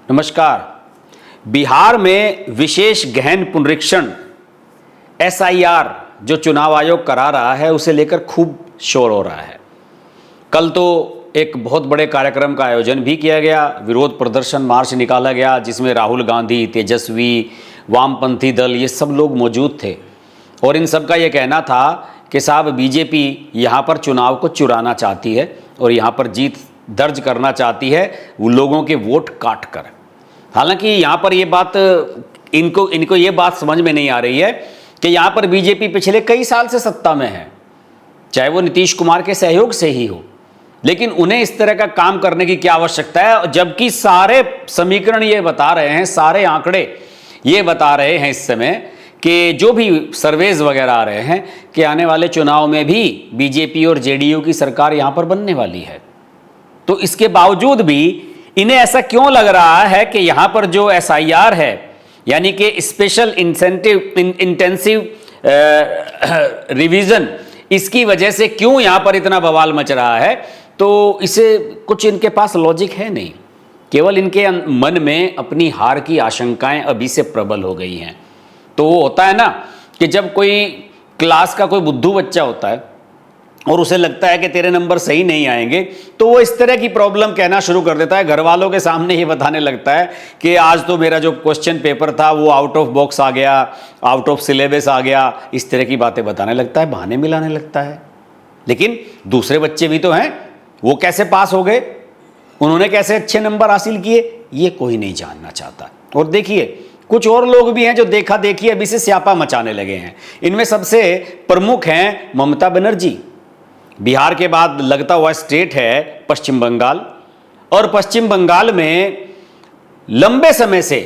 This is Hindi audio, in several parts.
नमस्कार। बिहार में विशेष गहन पुनरीक्षण एसआईआर जो चुनाव आयोग करा रहा है उसे लेकर खूब शोर हो रहा है। कल तो एक बहुत बड़े कार्यक्रम का आयोजन भी किया गया, विरोध प्रदर्शन मार्च निकाला गया जिसमें राहुल गांधी, तेजस्वी, वामपंथी दल ये सब लोग मौजूद थे और इन सब का ये कहना था कि साहब बीजेपी यहाँ पर चुनाव को चुराना चाहती है और यहाँ पर जीत दर्ज करना चाहती है वो लोगों के वोट काट कर। हालांकि यहाँ पर ये बात इनको ये बात समझ में नहीं आ रही है कि यहाँ पर बीजेपी पिछले कई साल से सत्ता में है, चाहे वो नीतीश कुमार के सहयोग से ही हो, लेकिन उन्हें इस तरह का काम करने की क्या आवश्यकता है, जबकि सारे समीकरण ये बता रहे हैं, सारे आंकड़े ये बता रहे हैं इस समय कि जो भी सर्वेज वगैरह आ रहे हैं कि आने वाले चुनाव में भी बीजेपी और जेडीयू की सरकार यहाँ पर बनने वाली है। तो इसके बावजूद भी इन्हें ऐसा क्यों लग रहा है कि यहाँ पर जो एसआईआर है यानी कि स्पेशल इंटेंसिव रिवीजन, इसकी वजह से क्यों यहाँ पर इतना बवाल मच रहा है। तो इसे कुछ इनके पास लॉजिक है नहीं, केवल इनके मन में अपनी हार की आशंकाएं अभी से प्रबल हो गई हैं। तो वो होता है ना कि जब कोई क्लास का कोई बुद्धू बच्चा होता है और उसे लगता है कि तेरे नंबर सही नहीं आएंगे तो वो इस तरह की प्रॉब्लम कहना शुरू कर देता है, घर वालों के सामने ये बताने लगता है कि आज तो मेरा जो क्वेश्चन पेपर था वो आउट ऑफ बॉक्स आ गया, आउट ऑफ सिलेबस आ गया, इस तरह की बातें बताने लगता है, बहाने मिलाने लगता है। लेकिन दूसरे बच्चे भी तो हैं, वो कैसे पास हो गए, उन्होंने कैसे अच्छे नंबर हासिल किए, ये कोई नहीं जानना चाहता। और देखिए कुछ और लोग भी हैं जो देखा देखिए अभी से स्यापा मचाने लगे हैं। इनमें सबसे प्रमुख हैं ममता बनर्जी। बिहार के बाद लगता हुआ स्टेट है पश्चिम बंगाल, और पश्चिम बंगाल में लंबे समय से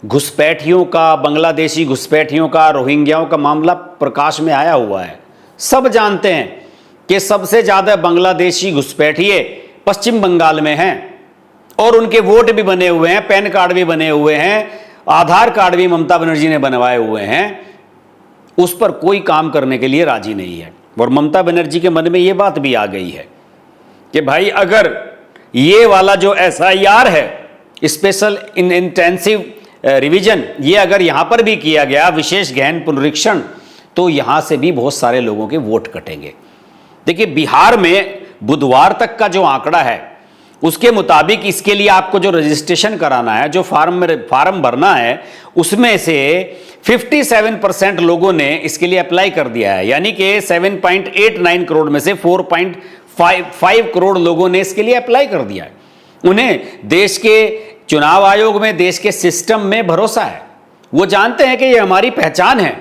घुसपैठियों का, बांग्लादेशी घुसपैठियों का, रोहिंग्याओं का मामला प्रकाश में आया हुआ है। सब जानते हैं कि सबसे ज़्यादा बांग्लादेशी घुसपैठिए पश्चिम बंगाल में हैं और उनके वोट भी बने हुए हैं, पैन कार्ड भी बने हुए हैं, आधार कार्ड भी ममता बनर्जी ने बनवाए हुए हैं। उस पर कोई काम करने के लिए राजी नहीं है और ममता बनर्जी के मन में ये बात भी आ गई है कि भाई अगर ये वाला जो एसआईआर है, स्पेशल इंटेंसिव रिवीजन, ये अगर यहां पर भी किया गया विशेष गहन पुनरीक्षण, तो यहां से भी बहुत सारे लोगों के वोट कटेंगे। देखिए बिहार में बुधवार तक का जो आंकड़ा है उसके मुताबिक इसके लिए आपको जो रजिस्ट्रेशन कराना है, जो फार्म भरना है, उसमें से 57% लोगों ने इसके लिए अप्लाई कर दिया है। यानी कि 7.89 करोड़ में से 4.55 करोड़ लोगों ने इसके लिए अप्लाई कर दिया है। उन्हें देश के चुनाव आयोग में, देश के सिस्टम में भरोसा है। वो जानते हैं कि ये हमारी पहचान है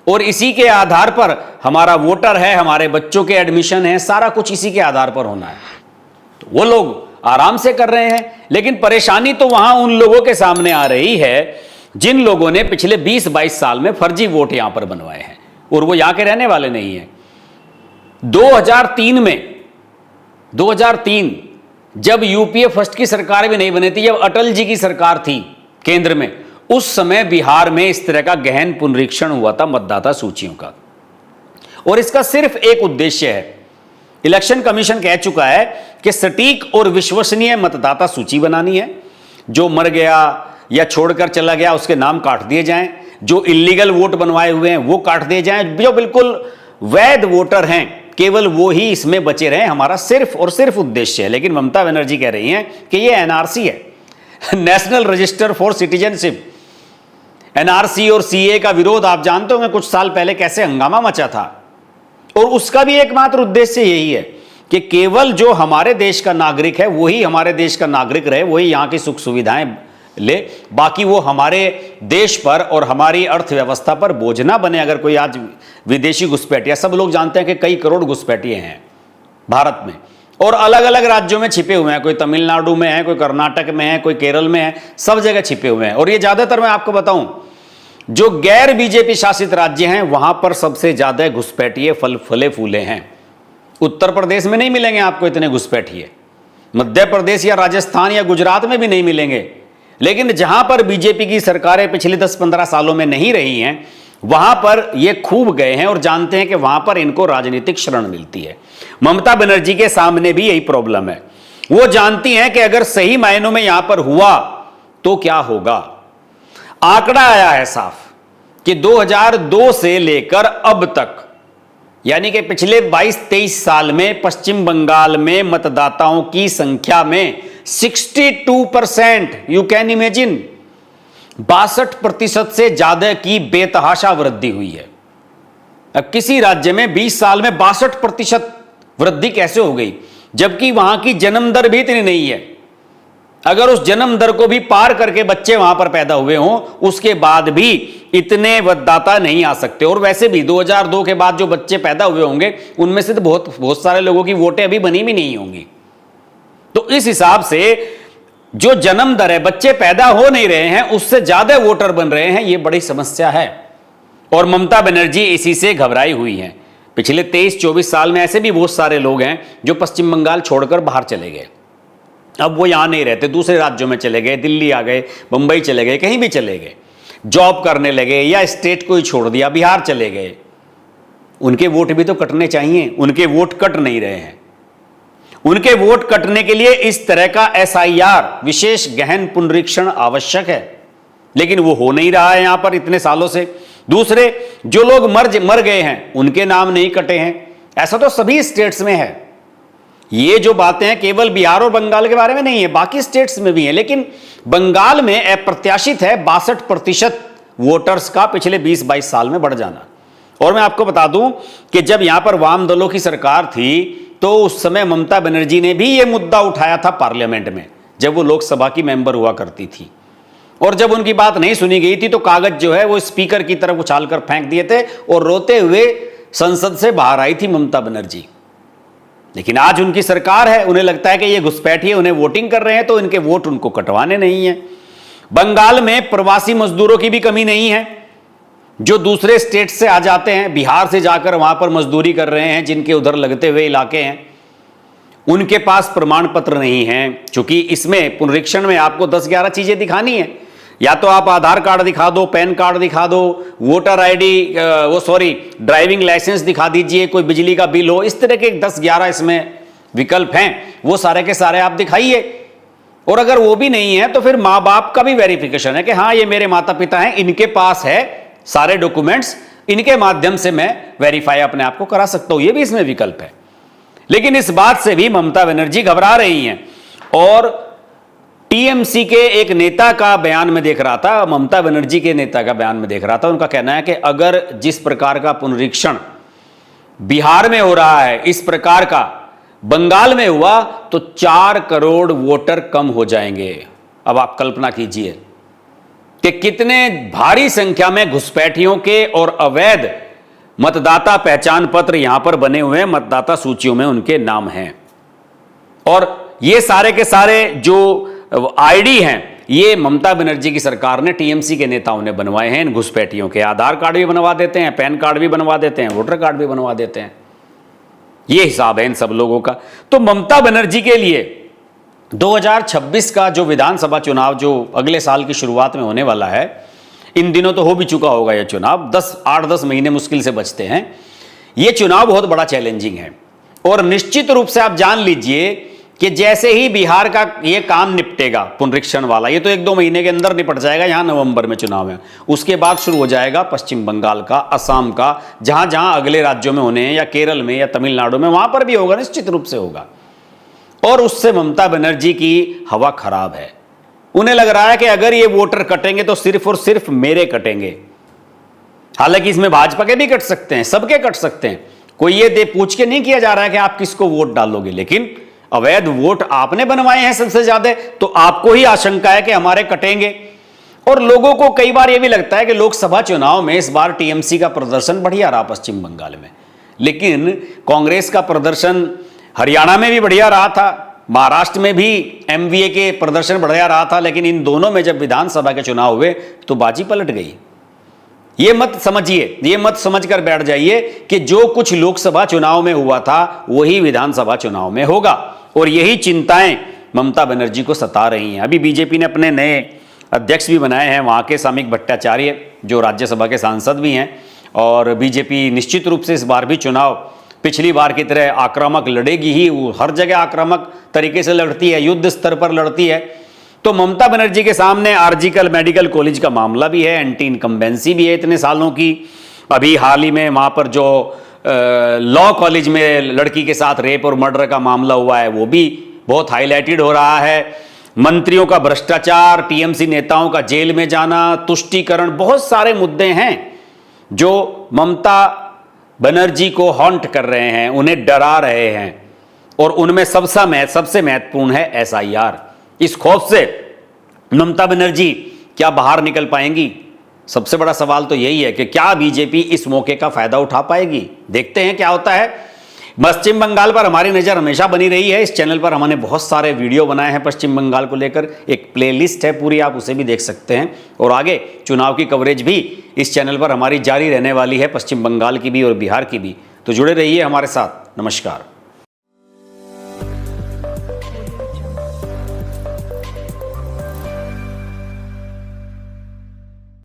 और इसी के आधार पर हमारा वोटर है, हमारे बच्चों के एडमिशन है, सारा कुछ इसी के आधार पर होना है। तो वो लोग आराम से कर रहे हैं। लेकिन परेशानी तो वहां उन लोगों के सामने आ रही है जिन लोगों ने पिछले 20-22 साल में फर्जी वोट यहां पर बनवाए हैं और वो यहां के रहने वाले नहीं हैं। 2003 जब यूपीए फर्स्ट की सरकार भी नहीं बनी थी, जब अटल जी की सरकार थी केंद्र में, उस समय बिहार में इस तरह का गहन पुनरीक्षण हुआ था मतदाता सूचियों का। और इसका सिर्फ एक उद्देश्य है, इलेक्शन कमीशन कह चुका है कि सटीक और विश्वसनीय मतदाता सूची बनानी है। जो मर गया या छोड़कर चला गया उसके नाम काट दिए जाएं, जो इलीगल वोट बनवाए हुए हैं वो काट दिए जाएं, जो बिल्कुल वैध वोटर हैं केवल वो ही इसमें बचे रहें। हमारा सिर्फ और सिर्फ उद्देश्य है। लेकिन ममता बनर्जी कह रही हैं कि ये एनआरसी है, national register for citizenship. NRC और सीए का विरोध आप जानते होंगे कुछ साल पहले कैसे हंगामा मचा था, और उसका भी एकमात्र उद्देश्य यही है कि केवल जो हमारे देश का नागरिक है वही हमारे देश का नागरिक रहे, वही यहाँ की सुख सुविधाएं ले, बाकी वो हमारे देश पर और हमारी अर्थव्यवस्था पर बोझ ना बने। अगर कोई आज विदेशी घुसपैठिया, सब लोग जानते हैं कि कई करोड़ घुसपैठिए हैं भारत में और अलग अलग राज्यों में छिपे हुए हैं, कोई तमिलनाडु में है, कोई कर्नाटक में है, कोई केरल में है, सब जगह छिपे हुए हैं। और ये ज्यादातर मैं आपको बताऊं जो गैर बीजेपी शासित राज्य हैं वहां पर सबसे ज्यादा घुसपैठिए फले फूले हैं। उत्तर प्रदेश में नहीं मिलेंगे आपको इतने घुसपैठिए, मध्य प्रदेश या राजस्थान या गुजरात में भी नहीं मिलेंगे। लेकिन जहां पर बीजेपी की सरकारें पिछले 10-15 सालों में नहीं रही हैं वहां पर ये खूब गए हैं और जानते हैं कि वहां पर इनको राजनीतिक शरण मिलती है। ममता बनर्जी के सामने भी यही प्रॉब्लम है। वो जानती हैं कि अगर सही मायनों में यहां पर हुआ तो क्या होगा? आंकड़ा आया है साफ कि 2002 से लेकर अब तक, यानी कि पिछले 22-23 साल में पश्चिम बंगाल में मतदाताओं की संख्या में 62%, यू कैन इमेजिन, 62% से ज्यादा की बेतहाशा वृद्धि हुई है। अब किसी राज्य में 20 साल में 62% वृद्धि कैसे हो गई, जबकि वहां की जन्म दर भी इतनी नहीं है। अगर उस जन्म दर को भी पार करके बच्चे वहां पर पैदा हुए हों, उसके बाद भी इतने मतदाता नहीं आ सकते। और वैसे भी 2002 के बाद जो बच्चे पैदा हुए होंगे उनमें से तो बहुत सारे लोगों की वोटें अभी बनी भी नहीं होंगी। तो इस हिसाब से जो जन्म दर है, बच्चे पैदा हो नहीं रहे हैं, उससे ज्यादा वोटर बन रहे हैं, यह बड़ी समस्या है। और ममता बनर्जी इसी से घबराई हुई हैं। पिछले 23-24 साल में ऐसे भी बहुत सारे लोग हैं जो पश्चिम बंगाल छोड़कर बाहर चले गए। अब वो यहां नहीं रहते, दूसरे राज्यों में चले गए, दिल्ली आ गए, मुंबई चले गए, कहीं भी चले गए, जॉब करने लगे, या स्टेट को ही छोड़ दिया, बिहार चले गए। उनके वोट भी तो कटने चाहिए, उनके वोट कट नहीं रहे हैं। उनके वोट कटने के लिए इस तरह का SIR, विशेष गहन पुनरीक्षण आवश्यक है, लेकिन वो हो नहीं रहा है यहां पर इतने सालों से। दूसरे, जो लोग मर गए हैं उनके नाम नहीं कटे हैं। ऐसा तो सभी स्टेट्स में है। ये जो बातें हैं केवल बिहार और बंगाल के बारे में नहीं है, बाकी स्टेट्स में भी है, लेकिन बंगाल में अप्रत्याशित है 62% वोटर्स का पिछले 20-22 साल में बढ़ जाना। और मैं आपको बता दूं कि जब यहां पर वाम दलों की सरकार थी तो उस समय ममता बनर्जी ने भी यह मुद्दा उठाया था पार्लियामेंट में, जब वो लोकसभा की मेंबर हुआ करती थी। और जब उनकी बात नहीं सुनी गई थी तो कागज जो है वो स्पीकर की तरफ उछालकर फेंक दिए थे और रोते हुए संसद से बाहर आई थी ममता बनर्जी। लेकिन आज उनकी सरकार है, उन्हें लगता है कि ये घुसपैठिए उन्हें वोटिंग कर रहे हैं, तो इनके वोट उनको कटवाने नहीं है। बंगाल में प्रवासी मजदूरों की भी कमी नहीं है, जो दूसरे स्टेट से आ जाते हैं, बिहार से जाकर वहां पर मजदूरी कर रहे हैं, जिनके उधर लगते हुए इलाके हैं, उनके पास प्रमाण पत्र नहीं है। क्योंकि इसमें पुनरीक्षण में आपको 10-11 चीजें दिखानी है, या तो आप आधार कार्ड दिखा दो, पैन कार्ड दिखा दो, वोटर आईडी, ड्राइविंग लाइसेंस दिखा दीजिए, कोई बिजली का बिल हो, इस तरह के 10-11 इसमें विकल्प हैं, वो सारे के सारे आप दिखाइए। और अगर वो भी नहीं है तो फिर माँ बाप का भी वेरिफिकेशन है कि हाँ ये मेरे माता पिता हैं, इनके पास है सारे डॉक्यूमेंट्स, इनके माध्यम से मैं वेरीफाई अपने आप को करा सकता हूं, ये भी इसमें विकल्प है। लेकिन इस बात से भी ममता बनर्जी घबरा रही हैं। और टीएमसी के एक नेता का बयान में देख रहा था, ममता बनर्जी के नेता का बयान में देख रहा था, उनका कहना है कि अगर जिस प्रकार का पुनरीक्षण बिहार में हो रहा है, इस प्रकार का बंगाल में हुआ तो 4 करोड़ वोटर कम हो जाएंगे। अब आप कल्पना कीजिए कि कितने भारी संख्या में घुसपैठियों के और अवैध मतदाता पहचान पत्र यहां पर बने हुए हैं, मतदाता सूचियों में उनके नाम हैं। और ये सारे के सारे जो आईडी हैं, ये ममता बनर्जी की सरकार ने टीएमसी के नेताओं ने बनवाए हैं। इन घुसपैठियों के आधार कार्ड भी बनवा देते हैं, पैन कार्ड भी बनवा देते हैं, वोटर कार्ड भी बनवा देते हैं। ये हिसाब है इन सब लोगों का। तो ममता बनर्जी के लिए 2026 का जो विधानसभा चुनाव जो अगले साल की शुरुआत में होने वाला है, इन दिनों तो हो भी चुका होगा यह चुनाव, 8-10 महीने मुश्किल से बचते हैं। यह चुनाव बहुत बड़ा चैलेंजिंग है। और निश्चित रूप से आप जान लीजिए कि जैसे ही बिहार का यह काम निपटेगा पुनरीक्षण वाला, ये तो 1-2 महीने के अंदर निपट जाएगा, यहां नवंबर में चुनाव है, उसके बाद शुरू हो जाएगा पश्चिम बंगाल का, असम का, जहां जहां अगले राज्यों में होने हैं, या केरल में या तमिलनाडु में, वहां पर भी होगा, निश्चित रूप से होगा। और उससे ममता बनर्जी की हवा खराब है। उन्हें लग रहा है कि अगर ये वोटर कटेंगे तो सिर्फ और सिर्फ मेरे कटेंगे। हालांकि इसमें भाजपा के भी कट सकते हैं, सबके कट सकते हैं, कोई ये पूछ के नहीं किया जा रहा है कि आप किसको वोट डालोगे, लेकिन अवैध वोट आपने बनवाए हैं सबसे ज्यादा, तो आपको ही आशंका है कि हमारे कटेंगे। और लोगों को कई बार यह भी लगता है कि लोकसभा चुनाव में इस बार टीएमसी का प्रदर्शन बढ़िया रहा पश्चिम बंगाल में, लेकिन कांग्रेस का प्रदर्शन हरियाणा में भी बढ़िया रहा था, महाराष्ट्र में भी एमवीए के प्रदर्शन बढ़िया रहा था, लेकिन इन दोनों में जब विधानसभा के चुनाव हुए तो बाजी पलट गई। ये मत समझिए, ये मत समझकर बैठ जाइए कि जो कुछ लोकसभा चुनाव में हुआ था वही विधानसभा चुनाव में होगा। और यही चिंताएं ममता बनर्जी को सता रही हैं। अभी बीजेपी ने अपने नए अध्यक्ष भी बनाए हैं, वहां के सामिक भट्टाचार्य, जो राज्यसभा के सांसद भी हैं। और बीजेपी निश्चित रूप से इस बार भी चुनाव पिछली बार की तरह आक्रामक लड़ेगी ही। वो हर जगह आक्रामक तरीके से लड़ती है, युद्ध स्तर पर लड़ती है। तो ममता बनर्जी के सामने आर्जिकल मेडिकल कॉलेज का मामला भी है, एंटी इनकम्बेंसी भी है इतने सालों की। अभी हाल ही में वहाँ पर जो लॉ कॉलेज में लड़की के साथ रेप और मर्डर का मामला हुआ है वो भी बहुत हाईलाइटेड हो रहा है। मंत्रियों का भ्रष्टाचार, टीएमसी नेताओं का जेल में जाना, तुष्टीकरण, बहुत सारे मुद्दे हैं जो ममता बनर्जी को हॉन्ट कर रहे हैं, उन्हें डरा रहे हैं। और उनमें सबसे महत्वपूर्ण है एसआईआर। इस खौफ से ममता बनर्जी क्या बाहर निकल पाएंगी? सबसे बड़ा सवाल तो यही है कि क्या बीजेपी इस मौके का फायदा उठा पाएगी? देखते हैं क्या होता है। पश्चिम बंगाल पर हमारी नज़र हमेशा बनी रही है। इस चैनल पर हमने बहुत सारे वीडियो बनाए हैं पश्चिम बंगाल को लेकर, एक प्लेलिस्ट है पूरी, आप उसे भी देख सकते हैं। और आगे चुनाव की कवरेज भी इस चैनल पर हमारी जारी रहने वाली है, पश्चिम बंगाल की भी और बिहार की भी। तो जुड़े रहिए हमारे साथ। नमस्कार।